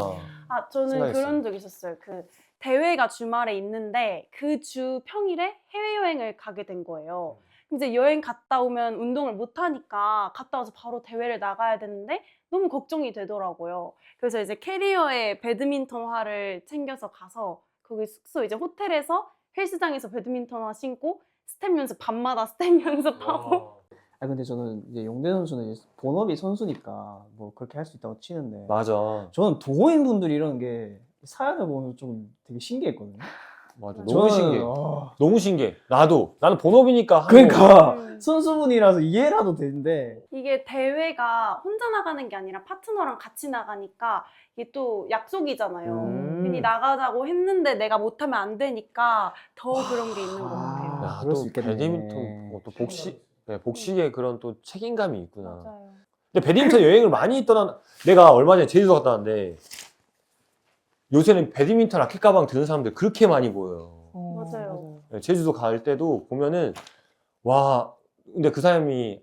아, 저는 생각했어요. 그런 적 있었어요. 그 대회가 주말에 있는데 그 주 평일에 해외여행을 가게 된 거예요. 이제 여행 갔다 오면 운동을 못 하니까 갔다 와서 바로 대회를 나가야 되는데 너무 걱정이 되더라고요. 그래서 이제 캐리어에 배드민턴화를 챙겨서 가서 거기 숙소 이제 호텔에서 헬스장에서 배드민턴화 신고 스텝 연습 밤마다 스텝 연습하고 아 근데 저는 이제 용대 선수는 이제 본업이 선수니까 뭐 그렇게 할 수 있다고 치는데 맞아. 저는 동호인 분들이 이런 게 사연을 보면 좀 되게 신기했거든요. 맞아. 너무 신기해. 어, 너무 신기해. 나는 본업이니까 하는 그러니까 음. 선수분이라서 이해라도 되는데 이게 대회가 혼자 나가는 게 아니라 파트너랑 같이 나가니까 이게 또 약속이잖아요. 괜히 나가자고 했는데 내가 못하면 안 되니까 더 그런 게 있는 것 같아요. 야, 그럴 또 수 있겠네. 배드민턴 또 복식에 그런 또 책임감이 있구나. 맞아요. 근데 배드민턴 여행을 많이 떠난 내가 얼마 전에 제주도 갔다 왔는데 요새는 배드민턴 라켓 가방 드는 사람들 그렇게 많이 보여요. 맞아요. 제주도 갈 때도 보면은 와 근데 그 사람이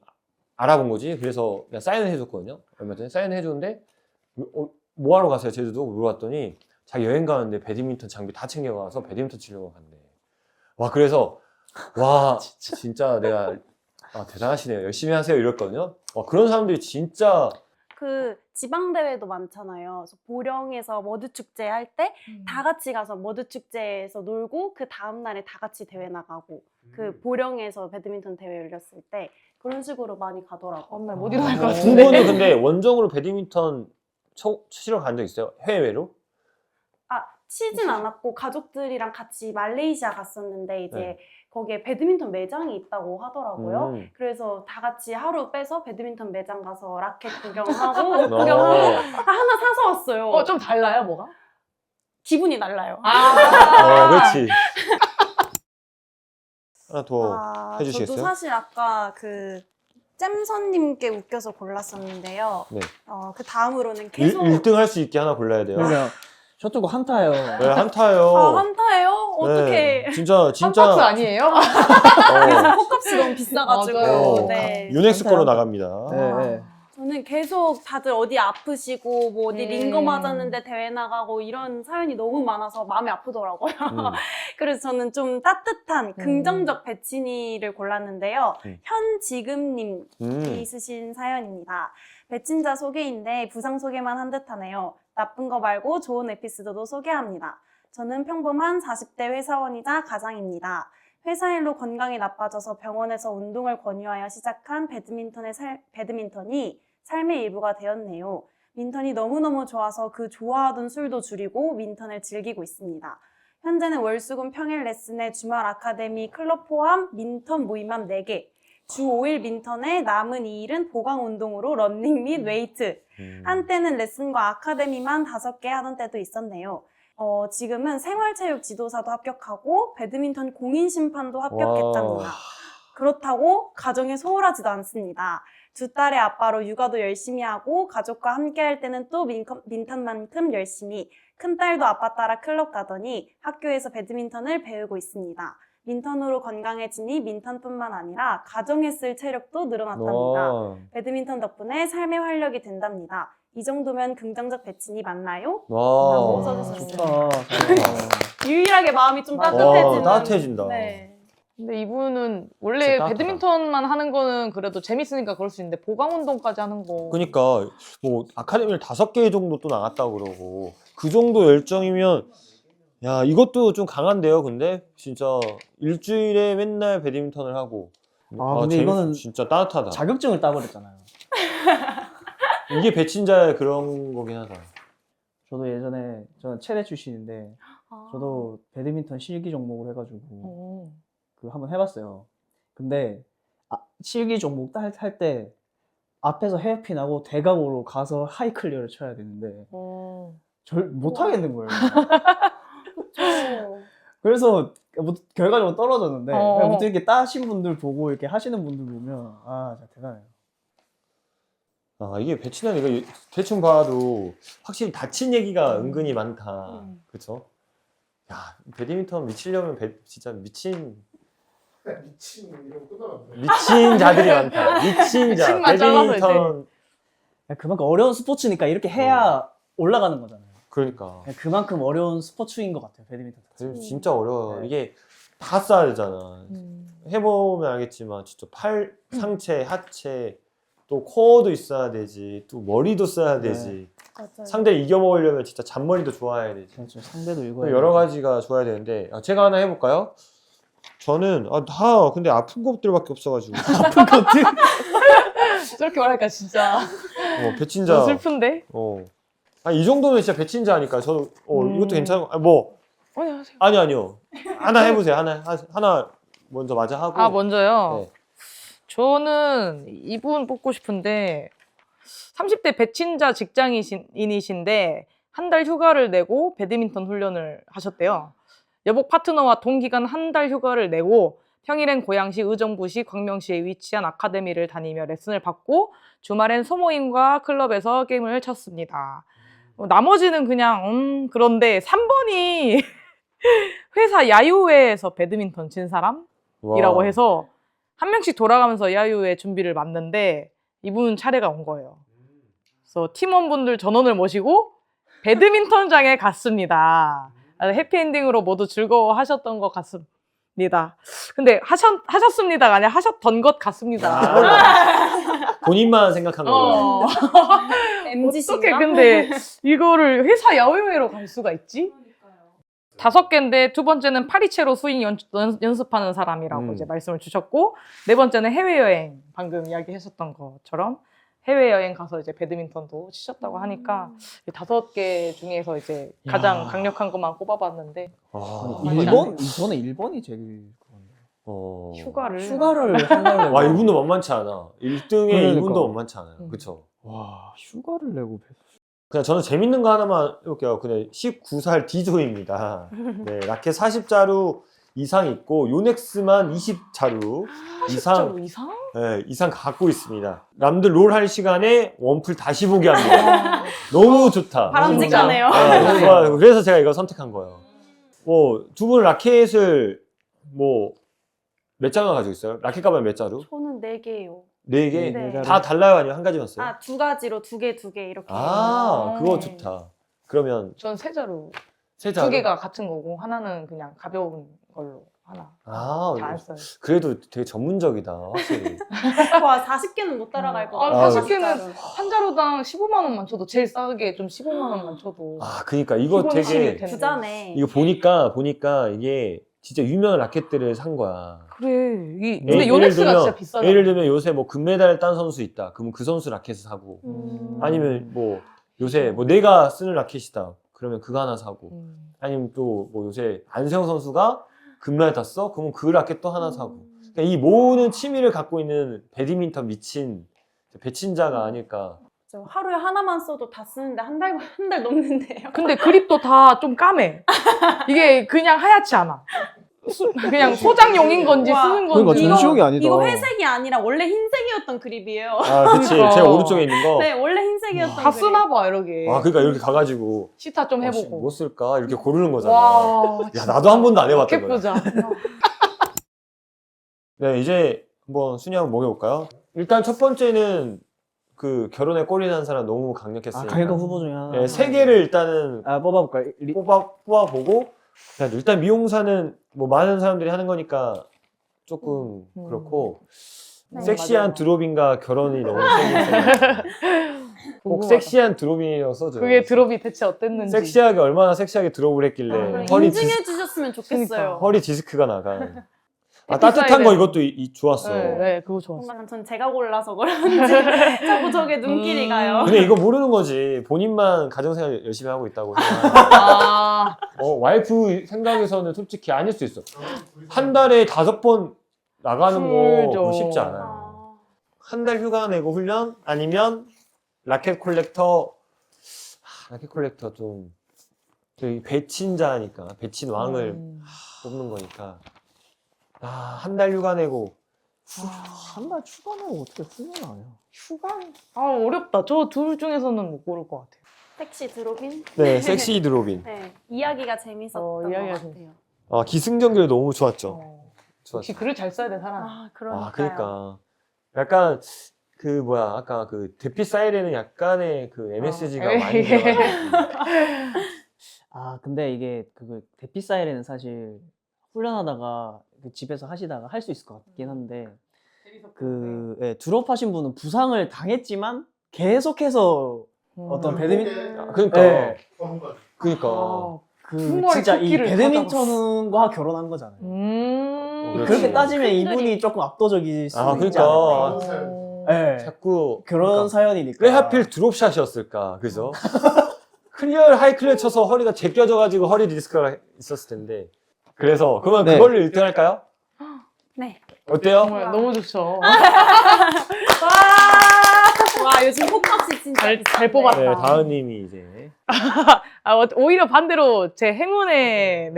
알아본 거지. 그래서 그냥 사인을 해줬거든요. 얼마 전에 사인을 해줬는데 뭐 하러 가세요 제주도 물어봤더니 자기 여행 가는데 배드민턴 장비 다 챙겨가서 배드민턴 치려고 간대. 와 그래서 와 진짜 내가 대단하시네요. 열심히 하세요 이랬거든요. 그런 사람들이 진짜 그 지방 대회도 많잖아요. 그래서 보령에서 머드 축제 할 때 다 같이 가서 머드 축제에서 놀고 그 다음 날에 다 같이 대회 나가고 그 보령에서 배드민턴 대회 열렸을 때 그런 식으로 많이 가더라고요. 정말 못 일어날 것 두 같은데. 분은 근데 원정으로 배드민턴 치러 간 적 있어요? 해외로? 아, 치진 않았고 가족들이랑 같이 말레이시아 갔었는데 이제 네. 거기에 배드민턴 매장이 있다고 하더라고요. 음. 그래서 다 같이 하루 빼서 배드민턴 매장 가서 라켓 구경하고 어. 구경하고 하나 사서 왔어요. 좀 달라요, 뭐가? 기분이 달라요. 그렇지. 하나 더 해주시겠어요? 저도 사실 아까 그 잼선님께 웃겨서 골랐었는데요. 네. 그 다음으로는 계속 1등 할 수 있게 하나 골라야 돼요. 그러면 저쪽은 한타예요. 네, 한타요. 한타예요? 어떻게? 네, 진짜 한박스 아니에요? 요즘 콩값이 너무 비싸가지고. 맞아요. 네. 유넥스코로 나갑니다. 네, 네. 저는 계속 다들 어디 아프시고 뭐 어디 링거 음. 맞았는데 대회 나가고 이런 사연이 너무 많아서 마음이 아프더라고요. 음. 그래서 저는 좀 따뜻한 긍정적 배친이를 골랐는데요. 현지금님이 음. 쓰신 사연입니다. 배친자 소개인데 부상 소개만 한 듯하네요. 나쁜 거 말고 좋은 에피소드도 소개합니다. 저는 평범한 40대 회사원이자 가장입니다. 회사 일로 건강이 나빠져서 병원에서 운동을 권유하여 시작한 배드민턴이 삶의 일부가 되었네요. 민턴이 너무너무 좋아서 그 좋아하던 술도 줄이고 민턴을 즐기고 있습니다. 현재는 월수금 평일 레슨에 주말 아카데미 클럽 포함 민턴 모임만 4개, 주 5일 민턴에 남은 2일은 보강 운동으로 런닝 및 웨이트. 한때는 레슨과 아카데미만 5개 하던 때도 있었네요. 지금은 생활체육 지도사도 합격하고 배드민턴 공인 심판도 합격했답니다. 그렇다고 가정에 소홀하지도 않습니다. 두 딸의 아빠로 육아도 열심히 하고 가족과 함께 할 때는 또 민턴만큼 열심히, 큰딸도 아빠 따라 클럽 가더니 학교에서 배드민턴을 배우고 있습니다. 민턴으로 건강해지니 민턴뿐만 아니라 가정에 쓸 체력도 늘어났답니다. 배드민턴 덕분에 삶의 활력이 된답니다. 이 정도면 긍정적 배친이 맞나요? 라고 와. 써주셨어요. 좋다. 유일하게 마음이 좀 와, 따뜻해지는. 따뜻해진다. 네. 근데 이분은 원래 진짜 따뜻하다. 배드민턴만 하는 거는 그래도 재밌으니까 그럴 수 있는데 보강 운동까지 하는 거. 그러니까 뭐 아카데미를 5개 정도 또 나갔다고 그러고 그 정도 열정이면 야 이것도 좀 강한데요. 근데 진짜 일주일에 맨날 배드민턴을 하고 근데 이거는 진짜 따뜻하다. 자격증을 따버렸잖아요. 이게 배친자의 그런 거긴 하다. 저도 예전에 저는 체대 출신인데 저도 배드민턴 실기 종목을 해가지고 그 한번 해봤어요. 근데 실기 종목 할 때 앞에서 헤어핀하고 대각으로 가서 하이 클리어를 쳐야 되는데 못 하겠는 거예요. 그래서 뭐 결과적으로 떨어졌는데 아무튼 이렇게 따신 분들 보고 이렇게 하시는 분들 보면 진짜 대단해요. 아, 이게 배치는 이거 대충 봐도 확실히 다친 얘기가 은근히 많다. 그쵸? 야, 배드민턴 미치려면 진짜 미친 이런 끝나갔네. 미친 자들이 많다. 미친 자. 미친만 잘라서 배드민턴. 그만큼 어려운 스포츠니까 이렇게 해야 올라가는 거잖아요. 그러니까. 그만큼 어려운 스포츠인 것 같아요, 배드민턴. 배드민턴 진짜 어려워요. 네. 이게 다 써야 되잖아. 해보면 알겠지만 진짜 팔, 상체, 하체, 또 코어도 있어야 되지. 또 머리도 써야 되지. 맞아요. 상대를 이겨먹으려면 진짜 잔머리도 좋아야 되지. 그렇죠. 상대도 읽어야 여러 가지가 좋아야 되는데 제가 하나 해볼까요? 저는 다 근데 아픈 것들밖에 없어가지고 아픈 것들? 저렇게 말하니까 진짜 배친자 좀 슬픈데? 이 정도면 진짜 배친자 하니까 저도 이것도 괜찮은 안녕하세요. 아니요 하나 해보세요. 하나 먼저 마저 하고 아, 먼저요? 네. 저는 이분 뽑고 싶은데 30대 배친자 직장인이신데 한 달 휴가를 내고 배드민턴 훈련을 하셨대요. 여복 파트너와 동기간 한 달 휴가를 내고 평일엔 고양시, 의정부시, 광명시에 위치한 아카데미를 다니며 레슨을 받고 주말엔 소모임과 클럽에서 게임을 쳤습니다. 나머지는 그냥 그런데 3번이 회사 야유회에서 배드민턴 친 사람이라고 와. 해서 한 명씩 돌아가면서 야유회 준비를 맡는데 이분 차례가 온 거예요. 그래서 팀원분들 전원을 모시고 배드민턴장에 갔습니다. 해피엔딩으로 모두 즐거워하셨던 것 같습니다. 근데 하셨습니다가 아니라 하셨던 것 같습니다. 본인만 생각한 거예요. MGC인가? 어떻게 근데 이거를 회사 야외회로 갈 수가 있지? 5개인데 두 번째는 파리채로 스윙 연습하는 사람이라고 이제 말씀을 주셨고, 네 번째는 해외여행, 방금 이야기하셨던 것처럼 해외여행 가서 이제 배드민턴도 치셨다고 하니까 5개 중에서 이제 가장 강력한 것만 꼽아봤는데 저는 1번이 제일 그건데. 휴가를 한 달 내고. 와 이분도 만만치 않아. 1등에 그러니까. 이분도 만만치 않아요. 그쵸? 와, 휴가를 내고 그냥 저는 재밌는 거 하나만 해볼게요. 그냥 19살 D조입니다. 네, 라켓 40자루 이상 있고 요넥스만 20자루 이상 이상 갖고 있습니다. 남들 롤 할 시간에 원풀 다시 보기 합니다. 너무 좋다. 바람직하네요. 너무 좋아요. 그래서 제가 이거 선택한 거예요. 두 분 라켓을 몇 장을 가지고 있어요? 라켓 가방 몇 자루? 저는 4개예요. 4개? 네. 다 달라요? 아니면 한 가지만 써요? 2가지로 2개 이렇게. 그거 좋다. 그러면 전 3자루. 세 자루? 2개가 같은 거고 하나는 그냥 가벼운 걸로 하나. 잘 안 써요. 그래도 되게 전문적이다, 확실히. 와, 40개는 못 따라갈 것 같아요. 40개는 한 자루당 15만 원만 쳐도 제일 싸게 좀 15만 원만 쳐도. 그러니까 이거 기본 되게 텐데. 부자네. 이거 보니까 이게 진짜 유명한 라켓들을 산 거야. 그래. 근데 요넥스가 진짜 비싸잖아. 예를 들면 요새 금메달 딴 선수 있다. 그러면 그 선수 라켓을 사고. 아니면 요새 내가 쓰는 라켓이다. 그러면 그거 하나 사고. 아니면 또 요새 안세영 선수가 금메달 땄어? 그러면 그 라켓 또 하나 사고. 그러니까 이 모든 취미를 갖고 있는 배드민턴 미친 배친자가 아닐까. 하루에 하나만 써도 다 쓰는데 한 달 넘는데요. 근데 그립도 다 좀 까매. 이게 그냥 하얗지 않아. 그냥 소장용인 건지 와. 쓰는 그러니까 건지. 전시용이 아니다. 이거 회색이 아니라 원래 흰색이었던 그립이에요. 그치. 그러니까. 제가 오른쪽에 있는 거. 네, 원래 흰색이었던 다 그립. 쓰나 봐, 이렇게. 그러니까 이렇게 가가지고. 시타 좀 해보고. 뭐 쓸까? 이렇게 고르는 거잖아. 와. 야, 나도 한 번도 안 해봤던 거야. 보자. 네, 이제 한번 순위 한번 먹여볼까요? 일단 첫 번째는 결혼에 꼴이난 사람 너무 강력했으니까. 강력한 후보 중에 하나. 네, 3개를 일단은 뽑아볼까요? 뽑아보고, 일단 미용사는 많은 사람들이 하는 거니까 조금 그렇고, 네, 섹시한 맞아요. 드롭인가 결혼이 너무 세게 꼭 궁금하다. 섹시한 드롭이라고 써줘요. 그게 드롭이 대체 어땠는지. 섹시하게 얼마나 섹시하게 드롭을 했길래 인증해 주셨으면 좋겠어요. 그러니까. 허리 디스크가 나가. 해피사이드. 따뜻한 거 이것도 좋았어. 네, 그거 좋았어. 정말 전 제가 골라서 그런지 자꾸 저게 눈길이 가요. 근데 이거 모르는 거지. 본인만 가정생활 열심히 하고 있다고 생각. 아, 와이프 생각에서는 솔직히 아닐 수 있어. 한 달에 5번 나가는 거 그죠. 그거 쉽지 않아요. 한 달 휴가 내고 훈련 아니면 라켓 콜렉터. 라켓 콜렉터 좀 저희 배친자니까 배친 왕을 뽑는 거니까. 한 달 휴가 내고 한 달 추가는 어떻게 훈련하냐? 휴가? 어렵다. 저 둘 중에서는 못 고를 것 같아요. 섹시 드로빈? 네, 섹시 드로빈. 네, 이야기가 재밌었던 이야기가 것 같아요. 아, 기승전결 너무 좋았죠. 역시 좋았죠. 글을 잘 써야 돼, 사람. 아, 그러니까요. 아, 그러니까 약간 그 뭐야 아까 그 대피 사이렌은 약간의 그 MSG가 많이 들어가지고. 아 근데 이게 그 대피 사이렌은 사실 훈련하다가 그 집에서 하시다가 할 수 있을 것 같긴 한데 그 예, 드롭하신 분은 부상을 당했지만 계속해서 어떤 배드민 아, 그러니까 네. 전문가. 그러니까 그 futbol이 진짜 이 토끼를 배드민턴과 결혼한 거잖아요. 그렇지. 그렇게 따지면 큰 이분이 그림. 조금 압도적일 수 아, 있지 그러니까. 않을까. 네. 자꾸 그런 그러니까 사연이니까. 왜 하필 드롭샷이었을까, 그죠? 클리어 하이클리어 쳐서 허리가 제껴져가지고 허리 디스크가 있었을 텐데. 그래서 그러면 네. 그걸로 1등 할까요? 네. 어때요? 정말 너무 좋죠. 와, 요즘 콩값이 진짜 잘 비싼데. 뽑았다. 네, 다은님이 이제 오히려 반대로 제 행운에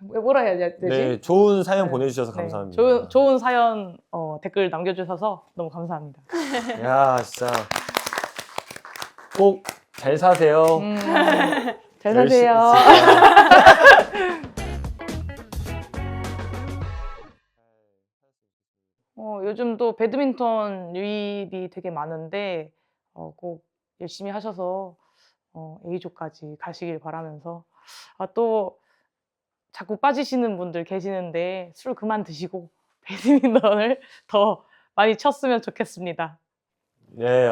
뭐라 해야 되지? 네 좋은 사연 네. 보내주셔서 네, 감사합니다. 좋은 사연 댓글 남겨주셔서 너무 감사합니다. 야 진짜 꼭 잘 사세요. 잘 열심히 사세요. 진짜. 요즘 또 배드민턴 유입이 되게 많은데 꼭 열심히 하셔서 A조까지 가시길 바라면서 또 자꾸 빠지시는 분들 계시는데 술 그만 드시고 배드민턴을 더 많이 쳤으면 좋겠습니다. 네,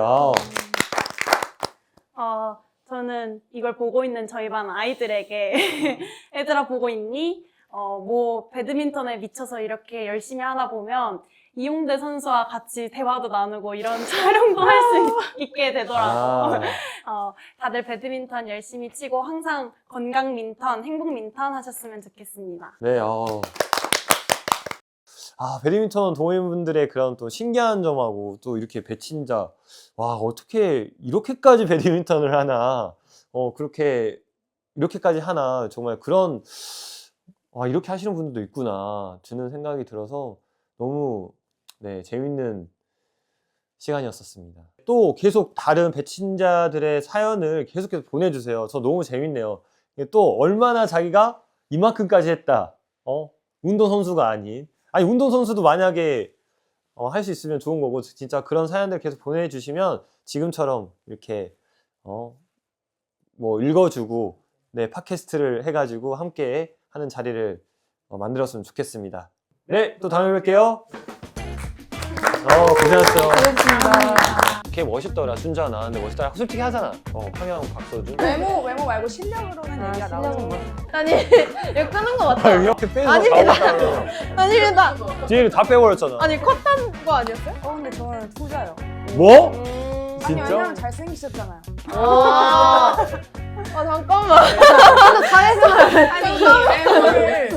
아, 저는 이걸 보고 있는 저희 반 아이들에게 애들아 보고 있니? 뭐 배드민턴에 미쳐서 이렇게 열심히 하다 보면 이용대 선수와 같이 대화도 나누고 이런 촬영도 할 수 있게 되더라고요. 다들 배드민턴 열심히 치고 항상 건강 민턴, 행복 민턴 하셨으면 좋겠습니다. 네, 배드민턴 동호인분들의 그런 또 신기한 점하고 또 이렇게 배친자, 와, 어떻게 이렇게까지 배드민턴을 하나, 이렇게까지 하나, 정말 그런, 이렇게 하시는 분들도 있구나, 드는 생각이 들어서 너무, 네, 재밌는 시간이었었습니다. 또 계속 다른 배친자들의 사연을 계속해서 보내주세요. 저 너무 재밌네요. 또 얼마나 자기가 이만큼까지 했다. 운동선수가 아닌. 아니, 운동선수도 만약에 할 수 있으면 좋은 거고, 진짜 그런 사연들 계속 보내주시면 지금처럼 이렇게 뭐 읽어주고, 네, 팟캐스트를 해가지고 함께 하는 자리를 만들었으면 좋겠습니다. 네, 또 다음에 뵐게요. 고생하셨어요. 걔 멋있더라, 순자 나왔는데 멋있더라. 솔직히 하잖아. 황영, 박서준. 외모 말고 실력으로는 얘기가 나오는 거. 아니, 이거 끄는 거 같아요. 이렇게 빼서 아닙니다. 나왔잖아. 아닙니다. 뒤에는 다 빼버렸잖아. 아니 컷한 거 아니었어요? 근데 저는 후자요. 뭐? 아니 진짜? 왜냐면 잘생기셨잖아요. 와. 잠깐만. 근데 사회생활 아니 외모를